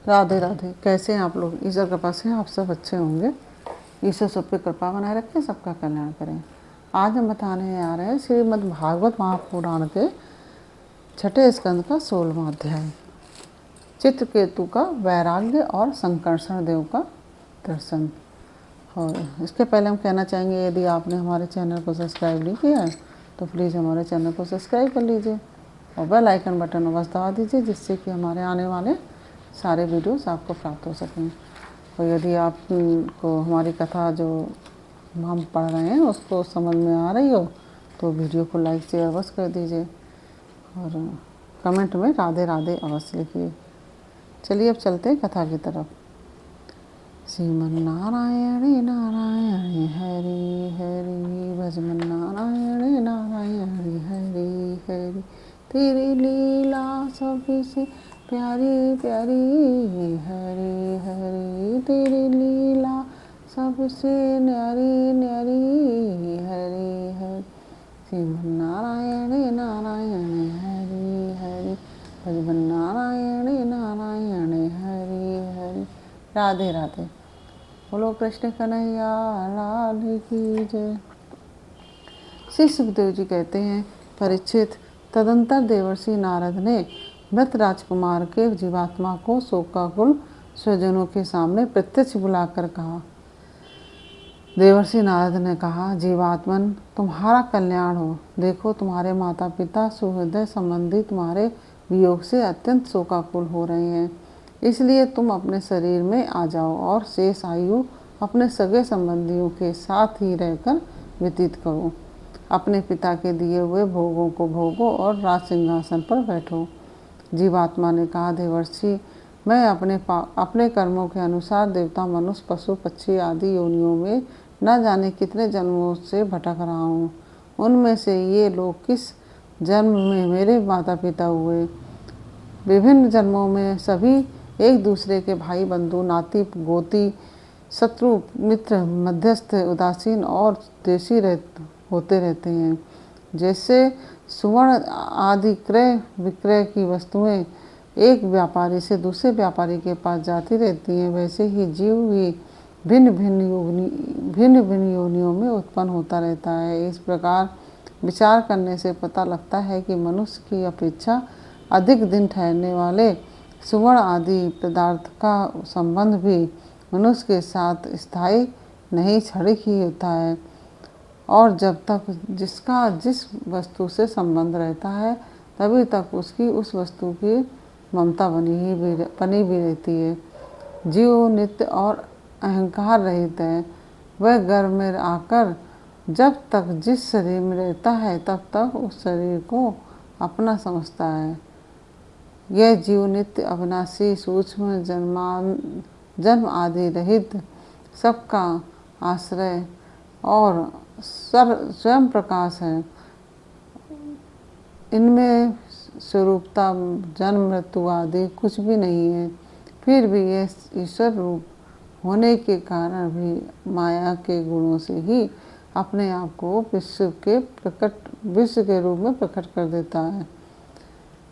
राधे राधे। कैसे हैं आप लोग? ईश्वर कृपा से आप सब अच्छे होंगे। ईश्वर सब पे कृपा बनाए रखें, सबका कल्याण करें। आज हम बताने आ रहे हैं श्रीमद् भागवत महापुराण के 6ठे स्कंद का 16वां अध्याय, चित्रकेतु का वैराग्य और संकर्षण देव का दर्शन। और इसके पहले हम कहना चाहेंगे, यदि आपने हमारे चैनल को सब्सक्राइब नहीं किया है तो प्लीज़ हमारे चैनल को सब्सक्राइब कर लीजिए और बेल आइकन बटन अवश्य दबा दीजिए, जिससे कि हमारे आने वाले सारे वीडियोस आपको प्राप्त हो सकें। और यदि आपको हमारी कथा जो हम पढ़ रहे हैं उसको समझ में आ रही हो तो वीडियो को लाइक शेयर अवश्य कर दीजिए और कमेंट में राधे राधे अवश्य लिखिए। चलिए अब चलते हैं कथा की तरफ। श्रीमन्नारायण नारायण हरि हरि भजमन नारायण नारायण हरि हरि, तेरी लीला सबसे प्यारी प्यारी हरि हरि, तेरी लीला सबसे न्यारी न्यारी हरि हरि। श्रीमन्नारायण नारायण हरि हरि भजमन नारायण नारायण हरि हरि। राधे राधे। बोलो कृष्ण कन्हैया लाल की जय। श्री सुखदेव जी कहते हैं, परीक्षित, तदंतर देवर्षि नारद ने मृत राजकुमार के जीवात्मा को शोकाकुल स्वजनों के सामने प्रत्यक्ष बुलाकर कहा। देवर्षि नारद ने कहा, जीवात्मन, तुम्हारा कल्याण हो। देखो, तुम्हारे माता पिता सुहृदय संबंधी तुम्हारे वियोग से अत्यंत शोकाकुल हो रहे हैं, इसलिए तुम अपने शरीर में आ जाओ और शेष आयु अपने सगे संबंधियों के साथ ही रहकर व्यतीत करो। अपने पिता के दिए हुए भोगों को भोगो और राज सिंहासन पर बैठो। जीवात्मा ने कहा, देवर्षि, मैं अपने कर्मों के अनुसार देवता, मनुष्य, पशु, पक्षी आदि योनियों में न जाने कितने जन्मों से भटक रहा हूँ। उनमें से ये लोग किस जन्म में मेरे माता पिता हुए। विभिन्न जन्मों में सभी एक दूसरे के भाई, बंधु, नाती, गोती, शत्रु, मित्र, मध्यस्थ, उदासीन और द्वेषी होते रहते हैं। जैसे सुवर्ण आदि क्रय विक्रय की वस्तुएं एक व्यापारी से दूसरे व्यापारी के पास जाती रहती हैं, वैसे ही जीव भी भिन्न भिन्न योनियों में उत्पन्न होता रहता है। इस प्रकार विचार करने से पता लगता है कि मनुष्य की अपेक्षा अधिक दिन ठहरने वाले सुवर्ण आदि पदार्थ का संबंध भी मनुष्य के साथ स्थायी नहीं, क्षणिक ही होता है, और जब तक जिसका जिस वस्तु से संबंध रहता है तभी तक उसकी उस वस्तु की ममता बनी भी रहती है। जीव नित्य और अहंकार रहित है। वह गर्भ में आकर जब तक जिस शरीर में रहता है तब तक उस शरीर को अपना समझता है। यह जीव नित्य, अविनाशी, सूक्ष्म, जन्म आदि रहित, सबका आश्रय और स्वयं प्रकाश है। इनमें स्वरूपता जन्म मृत्यु आदि कुछ भी नहीं है। फिर भी यह ईश्वर रूप होने के कारण भी माया के गुणों से ही अपने आप को विश्व के रूप में प्रकट कर देता है।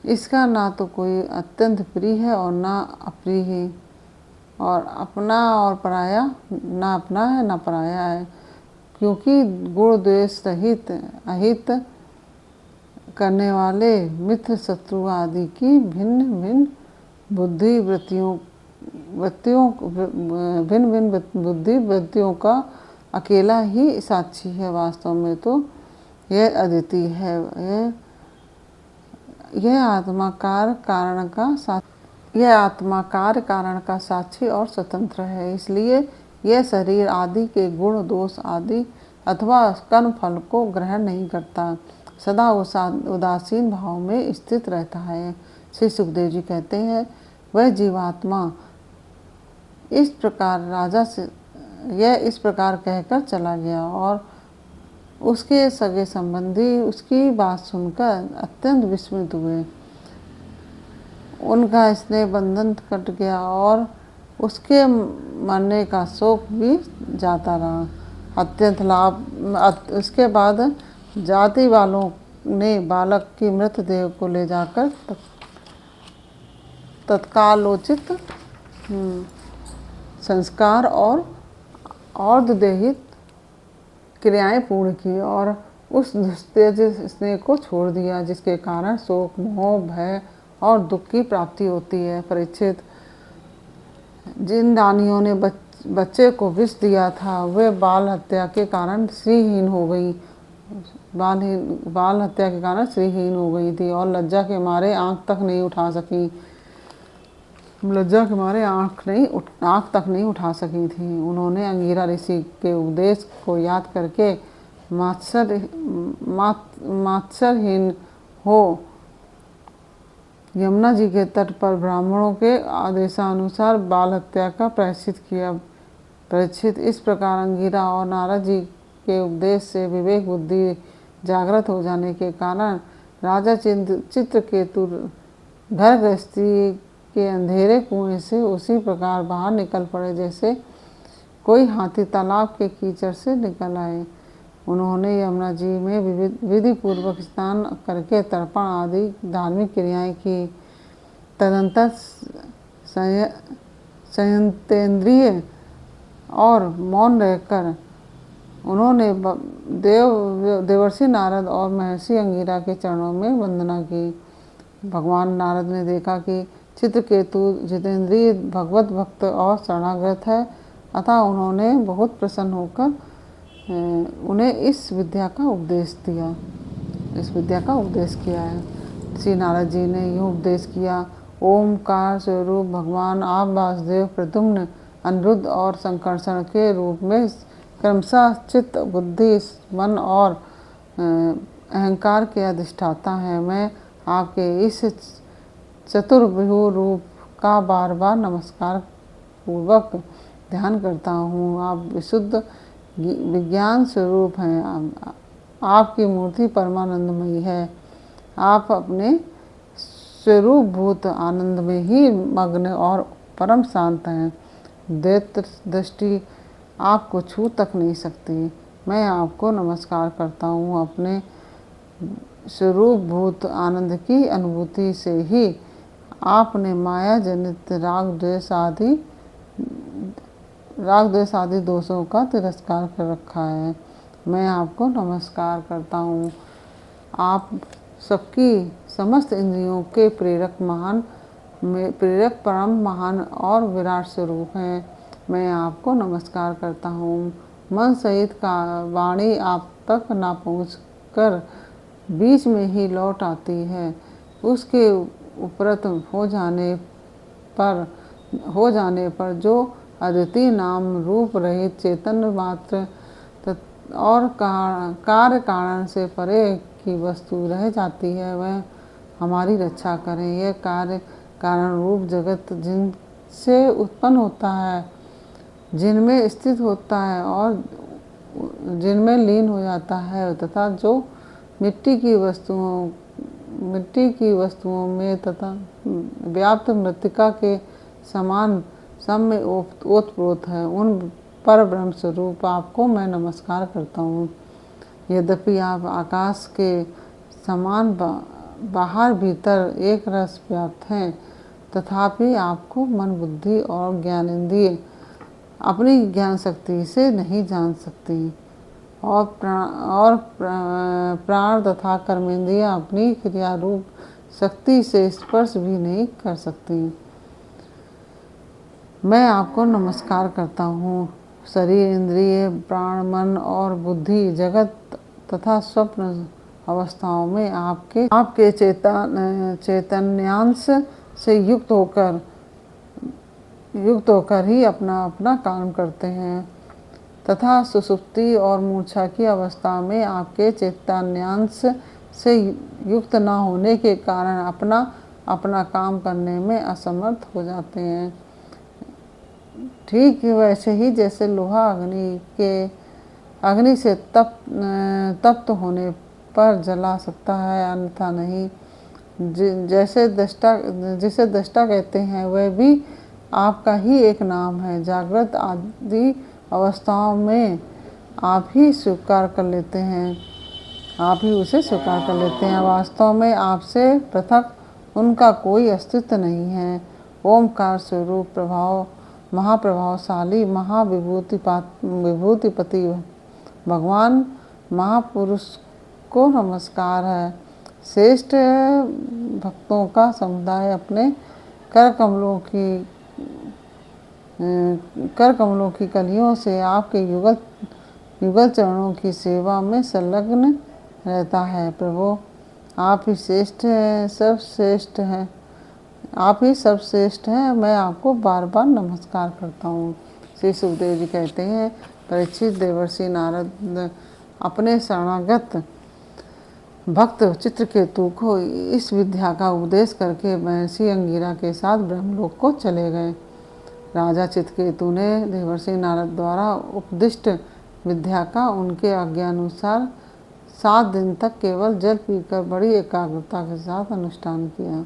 इसका ना तो कोई अत्यंत प्रिय है और ना अप्रिय है, और अपना और पराया, ना अपना है ना पराया है, क्योंकि गुण द्वेष रहित अहित करने वाले मित्र, शत्रु आदि की भिन्न भिन्न बुद्धि वृत्तियों का अकेला ही साक्षी है। वास्तव में तो यह अद्वितीय है। यह आत्मा कार्य कारण का साक्षी और स्वतंत्र है। इसलिए यह शरीर आदि के गुण दोष आदि अथवा कर्म फल को ग्रहण नहीं करता, सदा उदासीन भाव में स्थित रहता है। श्री सुखदेव जी कहते हैं, वह जीवात्मा इस प्रकार कहकर चला गया और उसके सगे संबंधी उसकी बात सुनकर अत्यंत विस्मित हुए। उनका स्नेह बंधन कट गया और उसके मरने का शोक भी जाता रहा। अत्यंत लाभ उसके बाद जाति वालों ने बालक की मृतदेह को ले जाकर तत्कालोचित संस्कार और और्ध्वदेहित क्रियाएं पूर्ण की और उस दुस्तेज स्नेह को छोड़ दिया जिसके कारण शोक, मोह, भय और दुख की प्राप्ति होती है। परीक्षित, जिन रानियों ने बच्चे को विष दिया था वे बाल हत्या के कारण श्रीहीन हो गई बाल हत्या के कारण श्रीहीन हो गई थी और लज्जा के मारे आंख तक नहीं उठा सकी थी। उन्होंने अंगिरा ऋषि के उपदेश को याद करके मात्सरहीन हो यमुना जी के तट पर ब्राह्मणों के आदेशानुसार बाल हत्या का प्रायश्चित किया। परीक्षित, इस प्रकार अंगिरा और नारद जी के उपदेश से विवेक बुद्धि जागृत हो जाने के कारण राजा चित्रकेतु घर गृहस्थी के अंधेरे कुएं से उसी प्रकार बाहर निकल पड़े जैसे कोई हाथी तालाब के कीचड़ से निकल आए। उन्होंने यमुना जी में विधि पूर्वक स्नान करके तर्पण आदि धार्मिक क्रियाएं की। तदंतर संयंतेंद्रिय और मौन रहकर उन्होंने देवर्षि नारद और महर्षि अंगिरा के चरणों में वंदना की। भगवान नारद ने देखा कि चित्रकेतु जितेंद्रिय भगवत भक्त और शरणागत है, अतः उन्होंने बहुत प्रसन्न होकर उन्हें इस विद्या का उपदेश किया है। श्री नारद जी ने यूँ उपदेश किया। ओमकार स्वरूप भगवान आप वासुदेव, प्रद्युम्न, अनिरुद्ध और संकर्षण के रूप में क्रमशः चित्त, बुद्धि, मन और अहंकार के अधिष्ठाता हैं। मैं आपके इस चतुर्भुज रूप का बार बार नमस्कार पूर्वक ध्यान करता हूँ। आप विशुद्ध विज्ञान स्वरूप हैं। आपकी मूर्ति परमानंदमयी है। आप अपने स्वरूप भूत आनंद में ही मग्न और परम शांत हैं। दैत्य दृष्टि आपको छू तक नहीं सकती। मैं आपको नमस्कार करता हूँ। अपने स्वरूप भूत आनंद की अनुभूति से ही आपने माया जनित राग द्वेष आदि दोषों का तिरस्कार कर रखा है। मैं आपको नमस्कार करता हूँ। आप सबकी समस्त इंद्रियों के प्रेरक परम महान और विराट स्वरूप हैं। मैं आपको नमस्कार करता हूँ। मन सहित का वाणी आप तक ना पहुँचकर बीच में ही लौट आती है। उसके उपरत हो जाने पर जो अद्वितीय नाम रूप रहित चैतन्य मात्र और कार्य कारण से परे की वस्तु रह जाती है, वह हमारी रक्षा करें। यह कार्य कारण रूप जगत जिनसे उत्पन्न होता है, जिनमें स्थित होता है और जिनमें लीन हो जाता है तथा जो मिट्टी की वस्तुओं में तथा व्याप्त मृत्तिका के समान सब में ओतप्रोत है, उन पर ब्रह्म स्वरूप आपको मैं नमस्कार करता हूँ। यद्यपि आप आकाश के समान बाहर भीतर एक रस व्याप्त हैं, तथापि आपको मन, बुद्धि और ज्ञानेंद्रिय अपनी ज्ञान शक्ति से नहीं जान सकती और प्राण तथा कर्मेंद्रिय अपनी क्रिया रूप शक्ति से स्पर्श भी नहीं कर सकती। मैं आपको नमस्कार करता हूँ। शरीर, इंद्रिय, प्राण, मन और बुद्धि जगत तथा स्वप्न अवस्थाओं में आपके चैतन्यांश से युक्त होकर ही अपना अपना काम करते हैं तथा सुषुप्ति और मूर्छा की अवस्था में आपके चैतन्यांश से युक्त न होने के कारण अपना अपना काम करने में असमर्थ हो जाते हैं। ठीक वैसे ही जैसे लोहा अग्नि से तप्त होने पर जला सकता है, अन्यथा नहीं। जिसे दृष्टा कहते हैं वह भी आपका ही एक नाम है। जागृत आदि अवस्थाओं में आप ही उसे स्वीकार कर लेते हैं। वास्तव में आपसे पृथक उनका कोई अस्तित्व नहीं है। ओमकार स्वरूप महाप्रभावशाली विभूतिपति भगवान महापुरुष को नमस्कार है। श्रेष्ठ भक्तों का समुदाय अपने कर कमलों की कलियों से आपके युगल चरणों की सेवा में संलग्न रहता है। प्रभु आप ही श्रेष्ठ हैं, सर्वश्रेष्ठ हैं, आप ही सर्वश्रेष्ठ हैं। मैं आपको बार बार नमस्कार करता हूँ। श्री सुखदेव जी कहते हैं, परीक्षित देवर्षि नारद अपने शरणागत भक्त चित्रकेतु को इस विद्या का उपदेश करके महर्षि अंगिरा के साथ ब्रह्मलोक को चले गए। राजा चित्रकेतु ने देवर्षि नारद द्वारा उपदिष्ट विद्या का उनके आज्ञानुसार 7 दिन तक केवल जल पीकर बड़ी एकाग्रता के साथ अनुष्ठान किया।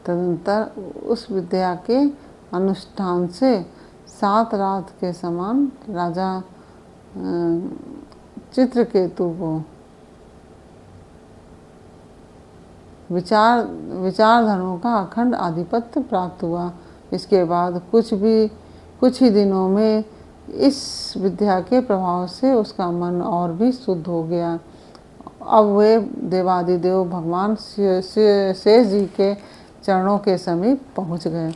तदनंतर उस विद्या के अनुष्ठान से 7 रात के समान राजा चित्रकेतु को विचारधनों का अखंड आधिपत्य प्राप्त हुआ। इसके बाद कुछ ही दिनों में इस विद्या के प्रभाव से उसका मन और भी शुद्ध हो गया। अब वे देवादिदेव भगवान शेष जी के चरणों के समीप पहुंच गए।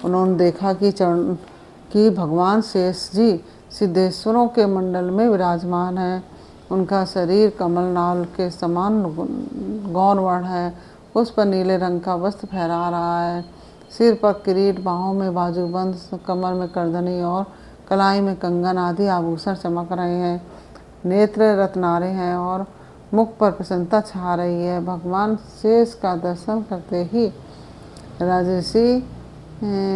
उन्होंने देखा कि भगवान शेष जी सिद्धेश्वरों के मंडल में विराजमान है। उनका शरीर कमलनाल के समान गौर वर्ण है। उस पर नीले रंग का वस्त्र फहरा रहा है। सिर पर किरीट, बाहों में बाजूबंद, कमर में करधनी और कलाई में कंगन आदि आभूषण चमक रहे हैं। नेत्र रत्नारे हैं और मुख पर प्रसन्नता छा रही है। भगवान शेष का दर्शन करते ही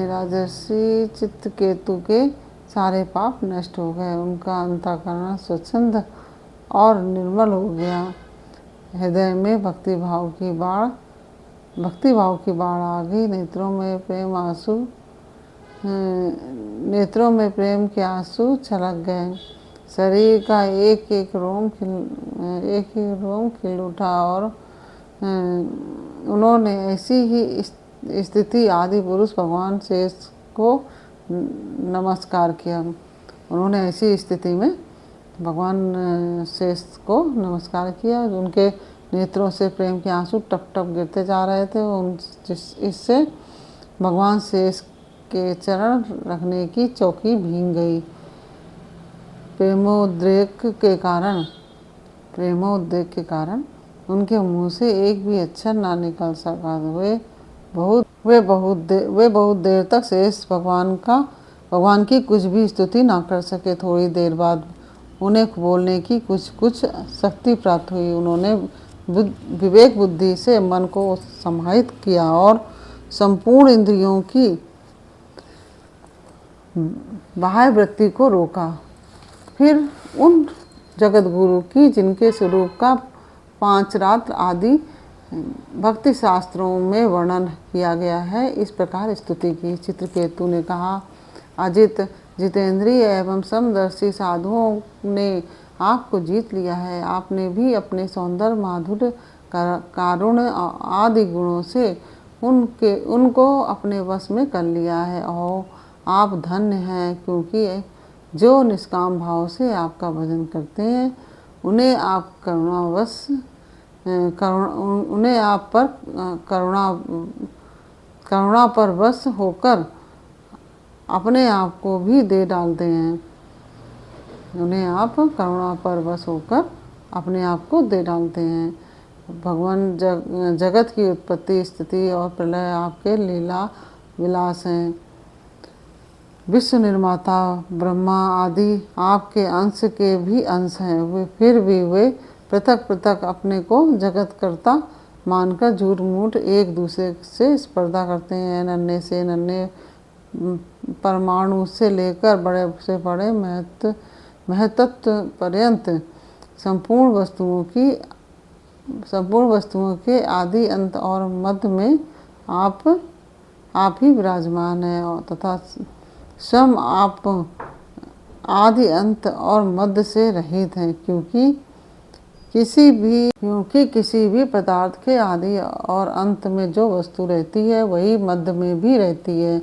राजर्षि चित्रकेतु के सारे पाप नष्ट हो गए। उनका अंतःकरण स्वच्छंद और निर्मल हो गया। हृदय में भक्तिभाव की बाढ़ आ गई। नेत्रों में प्रेम के आंसू छलक गए। शरीर का एक एक रोम खिल उठा और उन्होंने ऐसी ही स्थिति आदि पुरुष भगवान शेष को नमस्कार किया। उन्होंने ऐसी स्थिति में भगवान शेष को नमस्कार किया। उनके नेत्रों से प्रेम के आंसू टप टप गिरते जा रहे थे। इससे भगवान शेष के चरण रखने की चौकी भीग गई। प्रेमोद्रेक के कारण उनके मुंह से एक भी अक्षर ना निकल सका। वे बहुत देर तक शेष भगवान की कुछ भी स्तुति ना कर सके। थोड़ी देर बाद उन्हें बोलने की कुछ शक्ति प्राप्त हुई। उन्होंने विवेक बुद्धि से मन को समाहित किया और संपूर्ण इंद्रियों की बाह्य वृत्ति को रोका। फिर उन जगत गुरु की जिनके स्वरूप का 5 रात्र आदि भक्ति शास्त्रों में वर्णन किया गया है, इस प्रकार स्तुति की। चित्रकेतु ने कहा, अजित जितेंद्रिय एवं समदर्शी साधुओं ने आपको जीत लिया है। आपने भी अपने सौंदर्य, माधुर्य, कारुण्य आदि गुणों से उनको अपने वश में कर लिया है। और आप धन्य हैं, क्योंकि जो निष्काम भाव से आपका भजन करते हैं उन्हें आप करुणा पर वश होकर अपने आप को भी दे डालते हैं। उन्हें आप करुणा पर वश होकर अपने आप को दे डालते हैं। भगवान जगत की उत्पत्ति, स्थिति और प्रलय आपके लीला विलास हैं। विश्व निर्माता ब्रह्मा आदि आपके अंश के भी अंश हैं। फिर भी वे पृथक पृथक अपने को जगत कर्ता मानकर झूठ मूठ एक दूसरे से स्पर्धा करते हैं। नन्हे से नन्हे परमाणु से लेकर बड़े से बड़े महत्त्व पर्यंत संपूर्ण वस्तुओं के आदि अंत और मध्य में आप ही विराजमान हैं, तथा स्वयं आप आदि अंत और मध्य से रहित हैं, क्योंकि किसी भी पदार्थ के आदि और अंत में जो वस्तु रहती है वही मध्य में भी रहती है।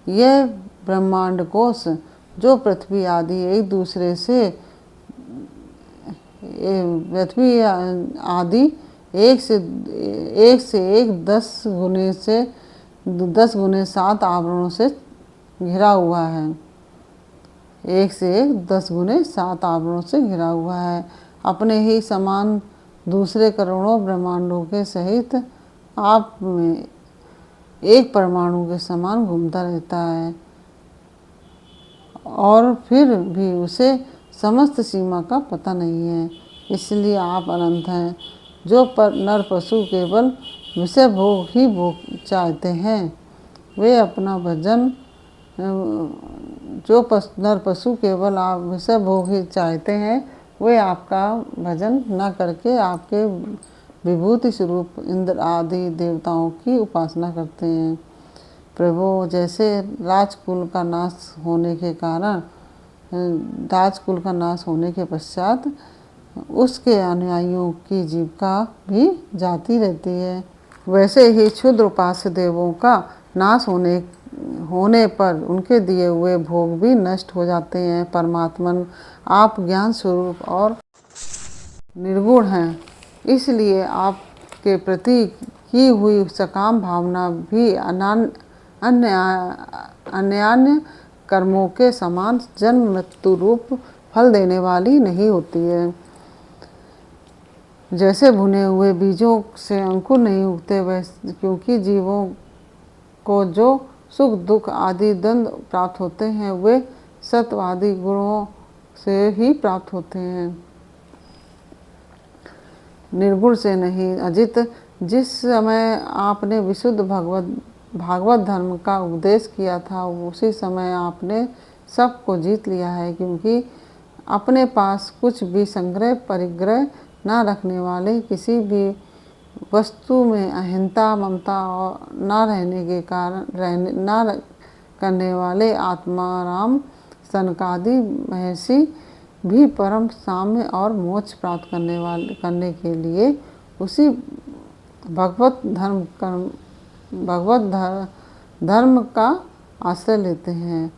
यह ब्रह्मांड कोश जो पृथ्वी आदि एक दूसरे से पृथ्वी आदि एक से एक 10 गुने 7 आवरणों से घिरा हुआ है। 1 से 1 10 गुने 7 आवरणों से घिरा हुआ है। अपने ही समान दूसरे करोड़ों ब्रह्मांडों के सहित आप में एक परमाणु के समान घूमता रहता है और फिर भी उसे समस्त सीमा का पता नहीं है। इसलिए आप अनंत हैं। जो नर पशु केवल विषय भोग ही चाहते हैं वे अपना भजन नर पशु केवल आप विषय भोग ही चाहते हैं वे आपका भजन न करके आपके विभूति स्वरूप इंद्र आदि देवताओं की उपासना करते हैं। प्रभु, जैसे राजकुल का नाश होने के पश्चात उसके अनुयायियों की जीविका भी जाती रहती है, वैसे ही क्षुद्र उपास्य देवों का नाश होने पर उनके दिए हुए भोग भी नष्ट हो जाते हैं। परमात्मन, आप ज्ञान स्वरूप और निर्गुण हैं, इसलिए आपके प्रति की हुई सकाम भावना भी अन्य कर्मों के समान जन्म मृत्यु रूप फल देने वाली नहीं होती है। जैसे भुने हुए बीजों से अंकुर नहीं उगते, वैसे क्योंकि जीवों को जो सुख दुख आदि द्वंद्व प्राप्त होते हैं वे सत्व आदि गुणों से ही प्राप्त होते हैं, निर्गुण से नहीं। अजित, जिस समय आपने विशुद्ध भागवत धर्म का उपदेश किया था उसी समय आपने सबको जीत लिया है, क्योंकि अपने पास कुछ भी संग्रह परिग्रह न रखने वाले, किसी भी वस्तु में अहिंसा ममता और न करने वाले आत्माराम सनकादि महर्षि भी परम साम्य और मोक्ष प्राप्त करने के लिए उसी भगवत धर्म का आश्रय लेते हैं।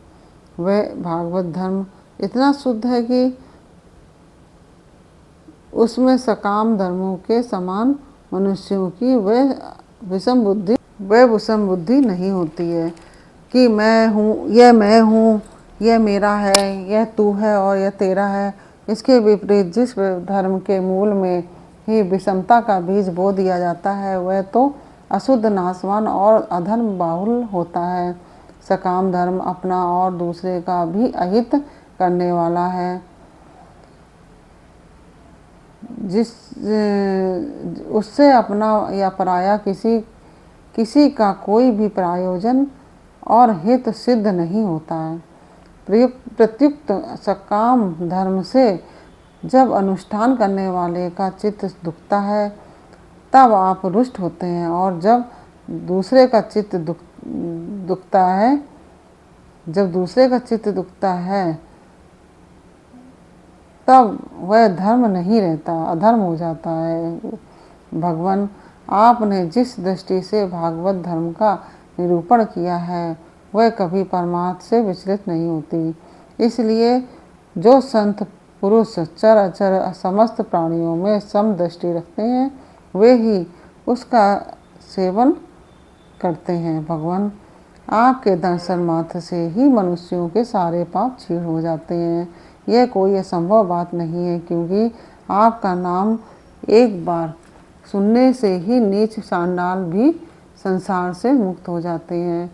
वह भागवत धर्म इतना शुद्ध है कि उसमें सकाम धर्मों के समान मनुष्यों की वह विषम बुद्धि नहीं होती है कि मैं हूँ, यह मेरा है, यह तू है और यह तेरा है। इसके विपरीत जिस धर्म के मूल में ही विषमता का बीज बो दिया जाता है वह तो अशुद्ध, नाशवान और अधर्म बाहुल होता है। सकाम धर्म अपना और दूसरे का भी अहित करने वाला है। उससे अपना या पराया किसी का कोई भी प्रयोजन और हित सिद्ध नहीं होता है। प्रत्युक्त सकाम धर्म से जब अनुष्ठान करने वाले का चित्त दुखता है तब आप रुष्ट होते हैं, और जब दूसरे का चित्त दुखता है तब वह धर्म नहीं रहता, अधर्म हो जाता है। भगवान, आपने जिस दृष्टि से भागवत धर्म का निरूपण किया है वह कभी परमार्थ से विचलित नहीं होती। इसलिए जो संत पुरुष चर अचर समस्त प्राणियों में सम दृष्टि रखते हैं वे ही उसका सेवन करते हैं। भगवान, आपके दर्शन मात्र से ही मनुष्यों के सारे पाप क्षीण हो जाते हैं। यह कोई असंभव बात नहीं है, क्योंकि आपका नाम एक बार सुनने से ही नीच चांडाल भी संसार से मुक्त हो जाते हैं।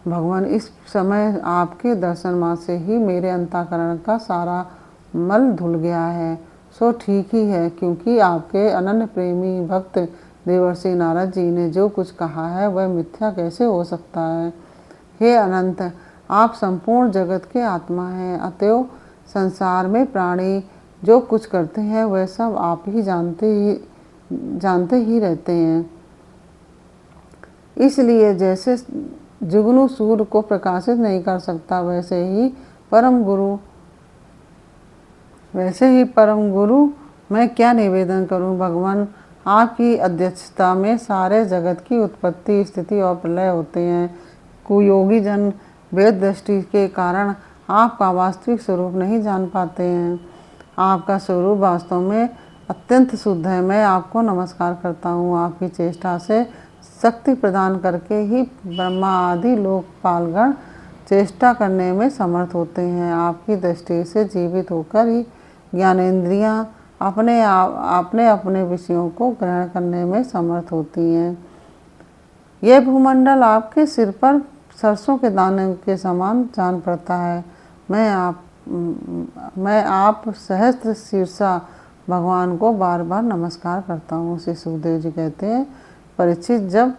भगवान, इस समय आपके दर्शन मात्र से ही मेरे अंतःकरण का सारा मल धुल गया है। सो ठीक ही है, क्योंकि आपके अनन्य प्रेमी भक्त देवर्षि नारद जी ने जो कुछ कहा है वह मिथ्या कैसे हो सकता है। हे अनंत, आप संपूर्ण जगत के आत्मा हैं, अतएव संसार में प्राणी जो कुछ करते हैं वह सब आप ही जानते ही रहते हैं। इसलिए जैसे जुगनू सूर्य को प्रकाशित नहीं कर सकता, वैसे ही परम गुरु मैं क्या निवेदन करूं भगवान। आपकी अध्यक्षता में सारे जगत की उत्पत्ति, स्थिति और प्रलय होते हैं। कुयोगी जन वेद दृष्टि के कारण आपका वास्तविक स्वरूप नहीं जान पाते हैं। आपका स्वरूप वास्तव में अत्यंत शुद्ध है। मैं आपको नमस्कार करता हूँ। आपकी चेष्टा से शक्ति प्रदान करके ही ब्रह्मा आदि लोकपालगण चेष्टा करने में समर्थ होते हैं। आपकी दृष्टि से जीवित होकर ही ज्ञानेंद्रियाँ अपने अपने विषयों को ग्रहण करने में समर्थ होती हैं। यह भूमंडल आपके सिर पर सरसों के दाने के समान जान पड़ता है। मैं आप सहस्त्र शीर्षा भगवान को बार बार नमस्कार करता हूँ। श्री सुखदेव जी कहते हैं, परीक्षित, जब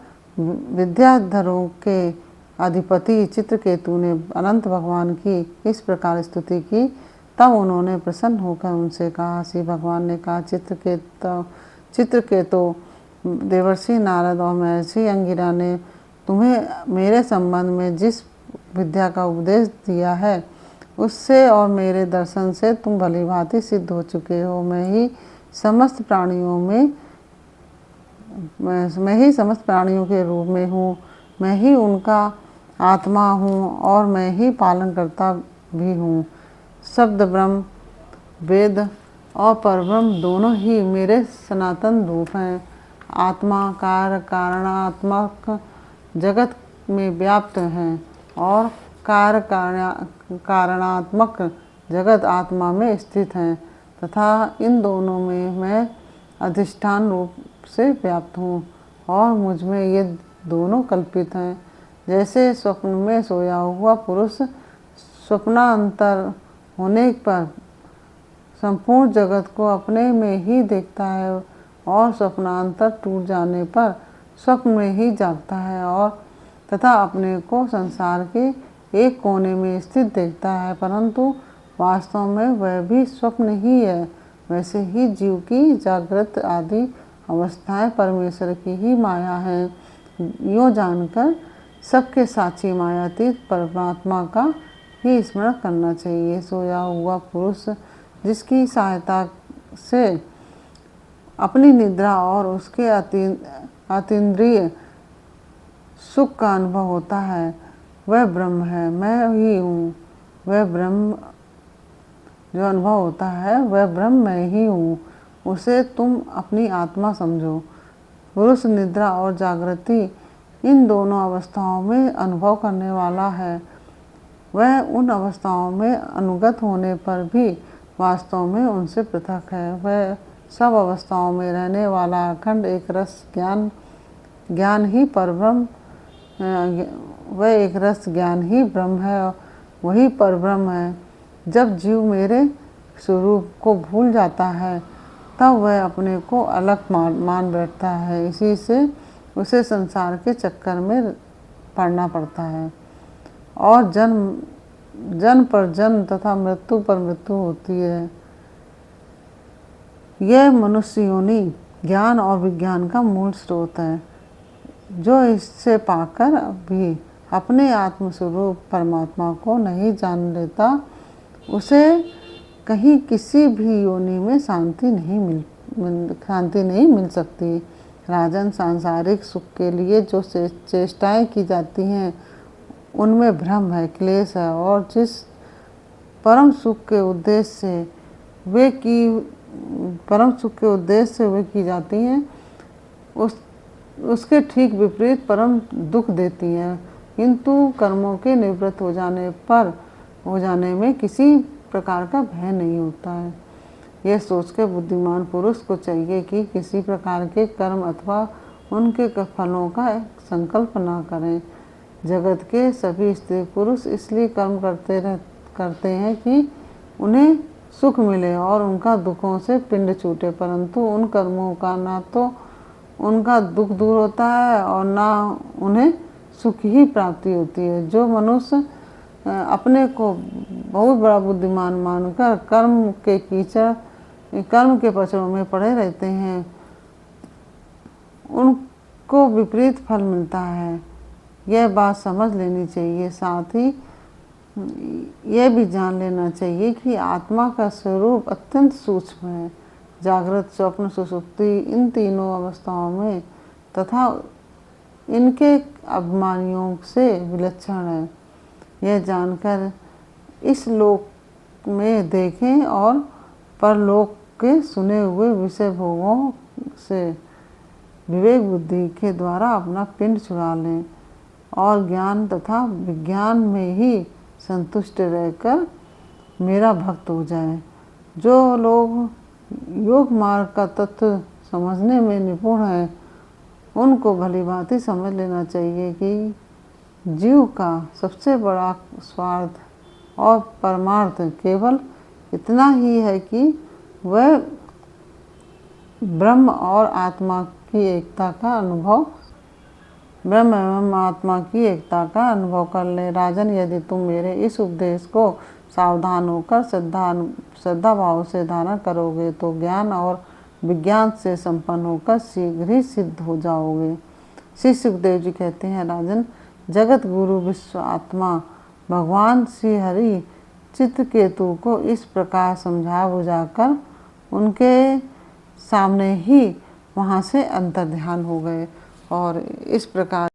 विद्याधरों के अधिपति चित्रकेतु ने अनंत भगवान की इस प्रकार स्तुति की, तब उन्होंने प्रसन्न होकर उनसे कहा। श्री भगवान ने कहा, चित्रकेतु, देवर्षि नारद और महर्षि अंगिरा ने तुम्हें मेरे संबंध में जिस विद्या का उपदेश दिया है, उससे और मेरे दर्शन से तुम भली भांति सिद्ध हो चुके हो। मैं ही समस्त प्राणियों के रूप में हूँ। मैं ही उनका आत्मा हूँ और मैं ही पालन करता भी हूँ। शब्द ब्रह्म, वेद और परब्रह्म दोनों ही मेरे सनातन रूप हैं। आत्मा कारणात्मक जगत में व्याप्त हैं और कारणात्मक जगत आत्मा में स्थित हैं तथा इन दोनों में मैं अधिष्ठान रूप से व्याप्त हूँ और मुझ में ये दोनों कल्पित हैं। जैसे स्वप्न में सोया हुआ पुरुष स्वप्नांतर होने पर संपूर्ण जगत को अपने में ही देखता है और स्वप्नांतर टूट जाने पर स्वप्न में ही जागता है और तथा अपने को संसार के एक कोने में स्थित देखता है, परंतु वास्तव में वह भी स्वप्न ही है। वैसे ही जीव की जागृत आदि अवस्थाएं परमेश्वर की ही माया है। यूँ जानकर सबके साक्षी मायातीत परमात्मा का ही स्मरण करना चाहिए। सोया हुआ पुरुष जिसकी सहायता से अपनी निद्रा और उसके अतीन्द्रिय सुख का अनुभव होता है, वह ब्रह्म है। मैं ही हूँ। वह ब्रह्म जो अनुभव होता है वह ब्रह्म मैं ही हूँ। उसे तुम अपनी आत्मा समझो। पुरुष निद्रा और जागृति इन दोनों अवस्थाओं में अनुभव करने वाला है। वह उन अवस्थाओं में अनुगत होने पर भी वास्तव में उनसे पृथक है। वह सब अवस्थाओं में रहने वाला अखंड एक रस ज्ञान ही परब्रह्म, वह एक रस ज्ञान ही ब्रह्म है, वही परब्रह्म है। जब जीव मेरे स्वरूप को भूल जाता है तब वह अपने को अलग मान बैठता है। इसी से उसे संसार के चक्कर में पड़ना पड़ता है और जन्म पर जन्म तथा मृत्यु पर मृत्यु होती है। यह मनुष्य योनि ज्ञान और विज्ञान का मूल स्रोत है। जो इससे पाकर भी अपने आत्मस्वरूप परमात्मा को नहीं जान लेता, उसे कहीं किसी भी योनि में शांति नहीं मिल सकती। राजन, सांसारिक सुख के लिए जो चेष्टाएं की जाती हैं उनमें भ्रम है, क्लेश है, और जिस परम सुख के उद्देश्य से वे की जाती हैं उसके ठीक विपरीत परम दुख देती हैं। किंतु कर्मों के निवृत्त हो जाने में किसी प्रकार का भय नहीं होता है। यह सोचकर बुद्धिमान पुरुष को चाहिए कि किसी प्रकार के कर्म अथवा उनके फलों का संकल्प न करें। जगत के सभी स्त्री पुरुष इसलिए कर्म करते हैं कि उन्हें सुख मिले और उनका दुखों से पिंड छूटे, परंतु उन कर्मों का ना तो उनका दुख दूर होता है और ना उन्हें सुख ही प्राप्ति होती है। जो मनुष्य अपने को बहुत बड़ा बुद्धिमान मानकर कर्म के पचड़ों में पड़े रहते हैं, उनको विपरीत फल मिलता है। यह बात समझ लेनी चाहिए। साथ ही यह भी जान लेना चाहिए कि आत्मा का स्वरूप अत्यंत सूक्ष्म है। जागृत, स्वप्न, सुषुप्ति, इन तीनों अवस्थाओं में तथा इनके अभिमानियों से विलक्षण है। यह जानकर इस लोक में देखें और परलोक के सुने हुए विषय भोगों से विवेक बुद्धि के द्वारा अपना पिंड छुड़ा लें और ज्ञान तथा विज्ञान में ही संतुष्ट रहकर मेरा भक्त हो जाए। जो लोग योग मार्ग का तत्व समझने में निपुण हैं, उनको भली भांति समझ लेना चाहिए कि जीव का सबसे बड़ा स्वार्थ और परमार्थ केवल इतना ही है कि वह ब्रह्म और आत्मा की एकता का अनुभव ब्रह्म एवं आत्मा की एकता का अनुभव कर ले। राजन, यदि तुम मेरे इस उपदेश को सावधान होकर श्रद्धा भाव से धारण करोगे तो ज्ञान और विज्ञान से संपन्न होकर शीघ्र ही सिद्ध हो जाओगे। श्री सुखदेव जी कहते हैं, राजन, जगत गुरु विश्व आत्मा भगवान श्री हरि चित्रकेतु को इस प्रकार समझा बुझाकर उनके सामने ही वहाँ से अंतर्ध्यान हो गए और इस प्रकार